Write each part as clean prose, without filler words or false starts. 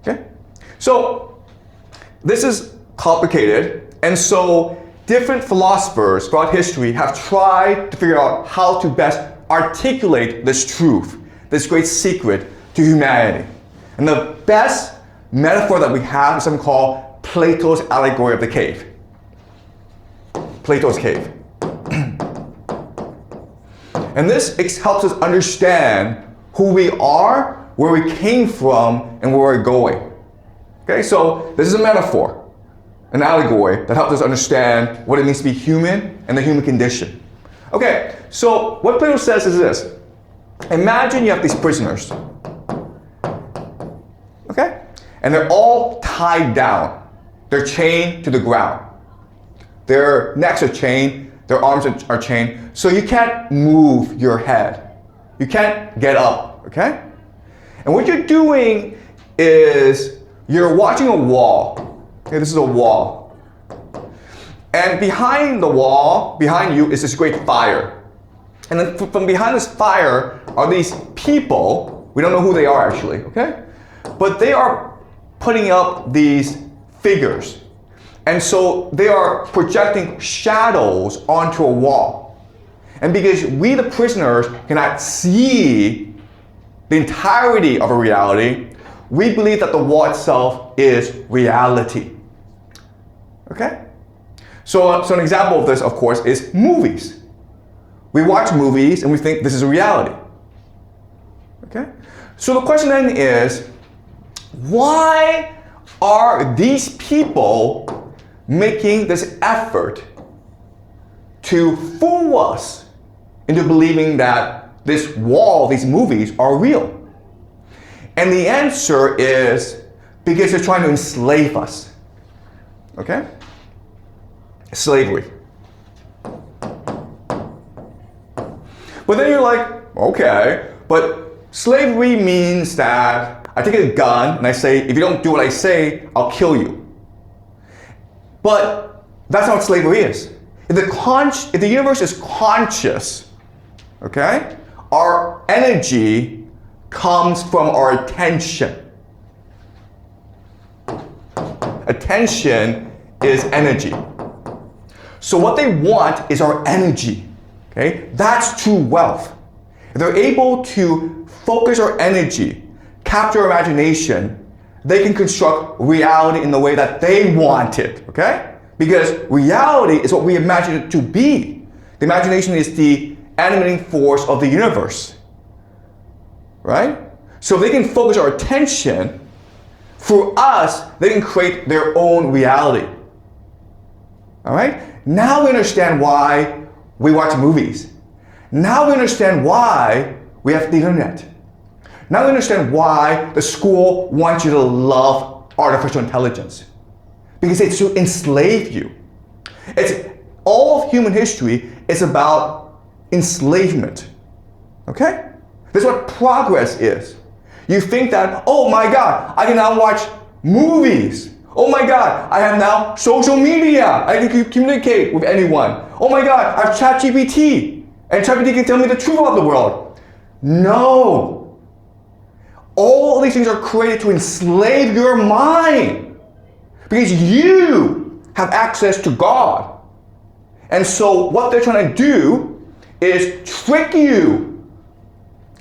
Okay? So this is complicated, and so different philosophers throughout history have tried to figure out how to best articulate this truth, this great secret to humanity. And the best metaphor that we have is something called Plato's Allegory of the Cave. Plato's cave. And this helps us understand who we are, where we came from, and where we're going. Okay, so this is a metaphor, an allegory that helps us understand what it means to be human and the human condition. Okay, so what Plato says is this. Imagine you have these prisoners. Okay? And they're all tied down. They're chained to the ground. Their necks are chained, their arms are chained, so you can't move your head. You can't get up, okay? And what you're doing is you're watching a wall. Okay, this is a wall. And behind the wall, behind you, is this great fire. And then from behind this fire are these people. We don't know who they are actually, okay? But they are putting up these figures. And so they are projecting shadows onto a wall. And because we, the prisoners, cannot see the entirety of a reality, we believe that the wall itself is reality. Okay? So an example of this, of course, is movies. We watch movies and we think this is a reality. Okay? So the question then is, why are these people making this effort to fool us into believing that this wall, these movies, are real? And the answer is because they're trying to enslave us. Okay? Slavery. But then you're like, okay, but slavery means that I take a gun and I say, if you don't do what I say, I'll kill you. But that's not what slavery is. If the universe is conscious, okay, our energy comes from our attention. Attention is energy. So what they want is our energy. Okay? That's true wealth. If they're able to focus our energy, capture our imagination, they can construct reality in the way that they want it. Okay? Because reality is what we imagine it to be. The imagination is the animating force of the universe. Right? So if they can focus our attention, for us, they can create their own reality. All right? Now we understand why we watch movies. Now we understand why we have the internet. Now we understand why the school wants you to love artificial intelligence. Because it's to enslave you. All of human history is about enslavement. Okay? This is what progress is. You think that, oh my God, I can now watch movies. Oh my God, I have now social media. I can communicate with anyone. Oh my God, I have ChatGPT. And ChatGPT can tell me the truth about the world. No. All these things are created to enslave your mind. Because you have access to God. And so what they're trying to do is trick you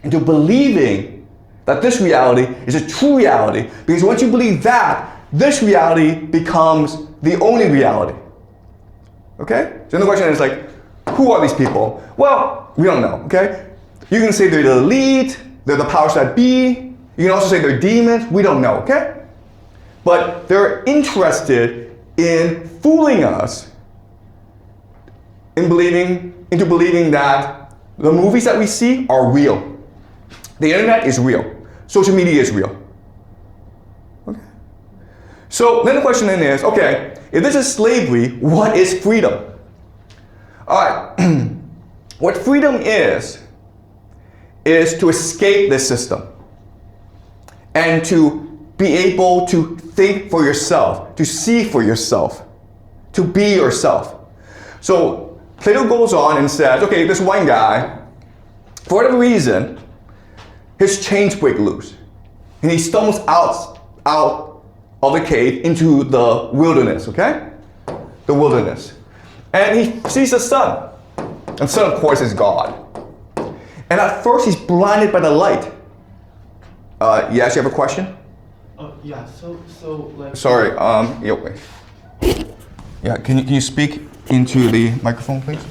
into believing that this reality is a true reality. Because once you believe that, this reality becomes the only reality. Okay? So then the question is like, who are these people? Well, we don't know, okay? You can say they're the elite, they're the powers that be. You can also say they're demons. We don't know, okay? But they're interested in fooling us into believing that the movies that we see are real. The internet is real. Social media is real. Okay? So then the question then is, okay, if this is slavery, what is freedom? All right. What freedom is to escape this system and to be able to think for yourself, to see for yourself, to be yourself. So Plato goes on and says, okay, this one guy, for whatever reason, his chains break loose. And he stumbles out of the cave into the wilderness, okay? The wilderness. And he sees the sun. And sun, of course, is God. And at first, he's blinded by the light. Yes, you have a question? Yeah, so like... Sorry, yeah, can you speak into the microphone, please?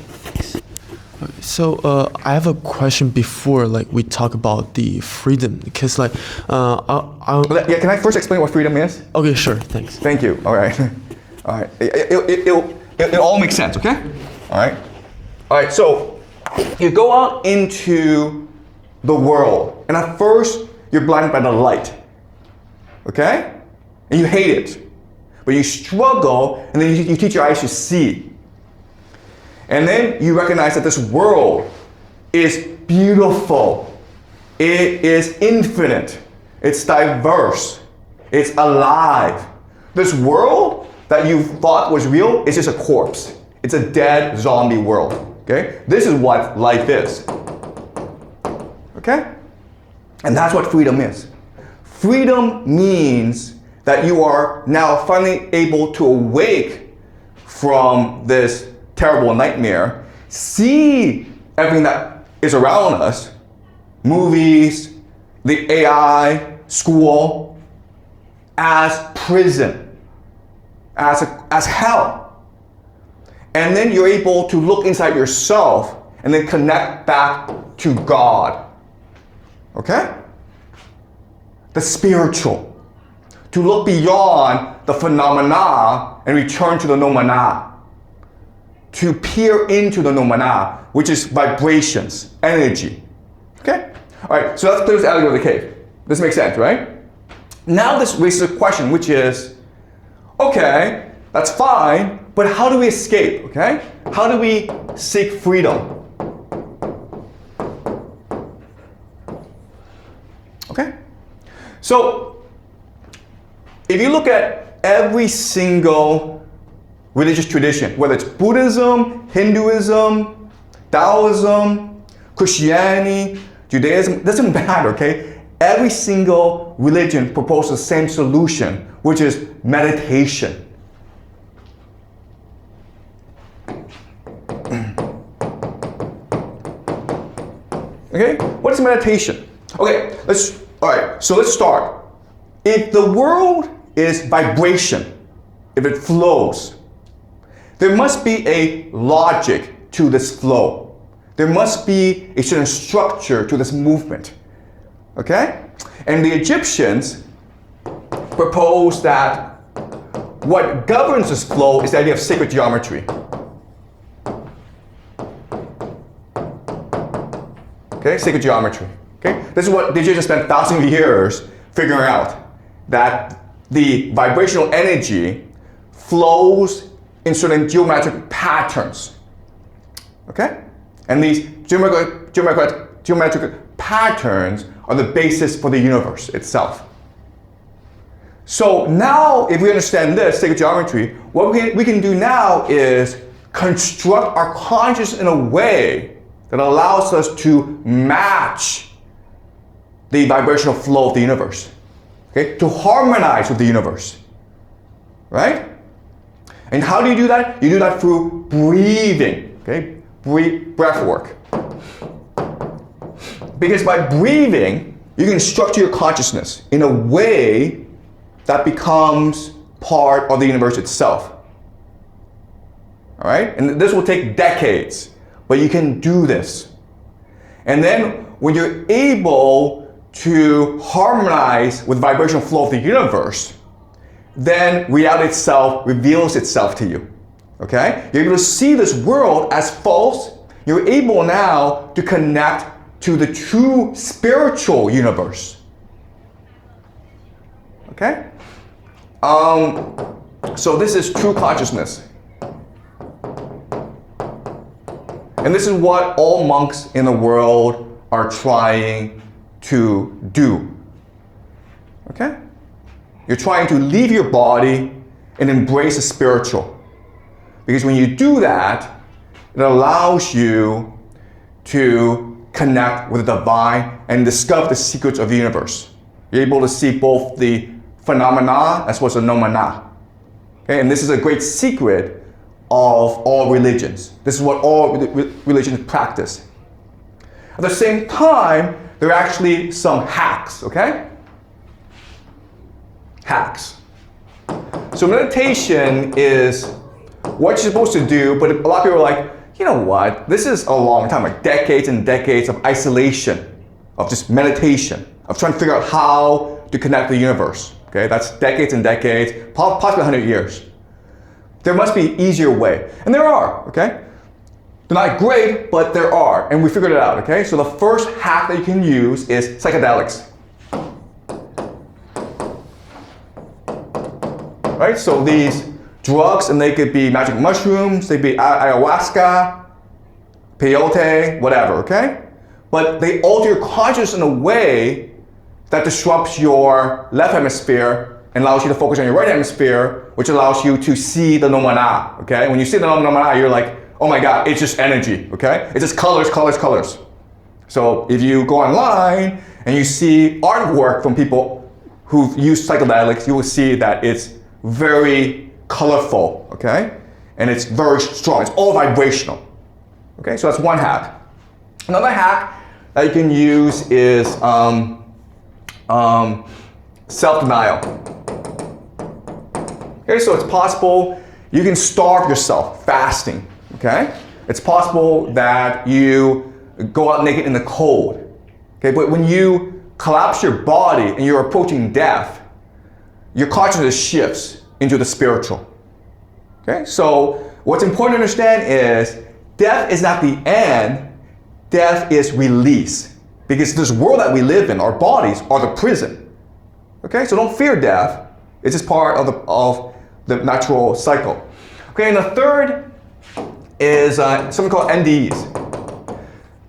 So I have a question before like we talk about the freedom, because like Yeah, can I first explain what freedom is? Okay, sure, thanks. Thank you. All right. All right. It all makes sense, okay? All right. All right, so you go out into the world, and at first you're blinded by the light, okay? And you hate it, but you struggle, and then you teach your eyes to see. And then you recognize that this world is beautiful. It is infinite. It's diverse. It's alive. This world that you thought was real is just a corpse. It's a dead zombie world. Okay? This is what life is. Okay? And that's what freedom is. Freedom means that you are now finally able to awake from this terrible nightmare, see everything that is around us, movies, the AI, school, as prison, as hell. And then you're able to look inside yourself and then connect back to God. Okay? The spiritual. To look beyond the phenomena and return to the noumena. To peer into the noumena, which is vibrations, energy. Okay? All right, so that's clear as the allegory of the cave. This makes sense, right? Now this raises a question, which is, okay, that's fine, but how do we escape, okay? How do we seek freedom? Okay? So, if you look at every single religious tradition, whether it's Buddhism, Hinduism, Taoism, Christianity, Judaism, doesn't matter, okay? Every single religion proposes the same solution, which is meditation. Okay, what is meditation? Okay, so let's start. If the world is vibration, if it flows, there must be a logic to this flow. There must be a certain structure to this movement. Okay? And the Egyptians proposed that what governs this flow is the idea of sacred geometry. Okay? Sacred geometry. Okay? This is what the Egyptians spent thousands of years figuring out, that the vibrational energy flows in certain geometric patterns. Okay? And these geometric patterns are the basis for the universe itself. So now, if we understand this, sacred geometry, what we can do now is construct our consciousness in a way that allows us to match the vibrational flow of the universe. Okay? To harmonize with the universe. Right? And how do you do that? You do that through breathing, okay? Breath work. Because by breathing, you can structure your consciousness in a way that becomes part of the universe itself. All right? And this will take decades, but you can do this. And then when you're able to harmonize with the vibrational flow of the universe, then reality itself reveals itself to you. Okay? You're able to see this world as false. You're able now to connect to the true spiritual universe. Okay? So this is true consciousness. And this is what all monks in the world are trying to do. Okay? You're trying to leave your body and embrace the spiritual. Because when you do that, it allows you to connect with the divine and discover the secrets of the universe. You're able to see both the phenomena as well as the noumena. Okay? And this is a great secret of all religions. This is what all religions practice. At the same time, there are actually some hacks, okay? Hacks. So meditation is what you're supposed to do, but a lot of people are like, you know what, this is a long time, like decades and decades of isolation, of just meditation, of trying to figure out how to connect the universe. Okay, that's decades and decades, possibly 100 years. There must be an easier way, and there are, okay? They're not great, but there are, and we figured it out, okay? So the first hack that you can use is psychedelics. Right, so these drugs, and they could be magic mushrooms, they could be ayahuasca, peyote, whatever, okay? But they alter your consciousness in a way that disrupts your left hemisphere and allows you to focus on your right hemisphere, which allows you to see the noumena, okay? When you see the noumena, you're like, oh my God, it's just energy, okay? It's just colors, colors, colors. So if you go online and you see artwork from people who've used psychedelics, you will see that it's very colorful, okay? And it's very strong, it's all vibrational. Okay, so that's one hack. Another hack that you can use is self-denial. Okay, so it's possible you can starve yourself, fasting, okay? It's possible that you go out naked in the cold, okay? But when you collapse your body and you're approaching death, your consciousness shifts into the spiritual, okay? So what's important to understand is death is not the end, death is release. Because this world that we live in, our bodies are the prison. Okay, so don't fear death. It's just part of the natural cycle. Okay, and the third is something called NDEs,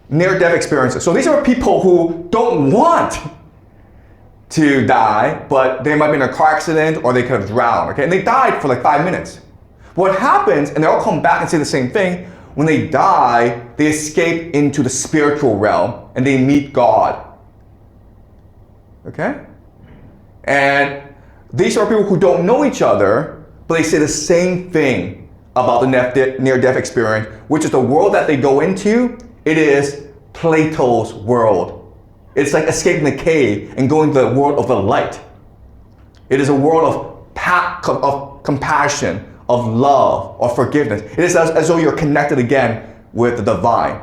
near-death experiences. So these are people who don't want to die, but they might be in a car accident or they could have drowned, okay? And they died for like 5 minutes. What happens, and they all come back and say the same thing, when they die, they escape into the spiritual realm and they meet God. Okay? And these are people who don't know each other, but they say the same thing about the near-death experience, which is the world that they go into. It is Plato's world. It's like escaping the cave and going to the world of the light. It is a world of compassion, of love, of forgiveness. It is as though you're connected again with the divine.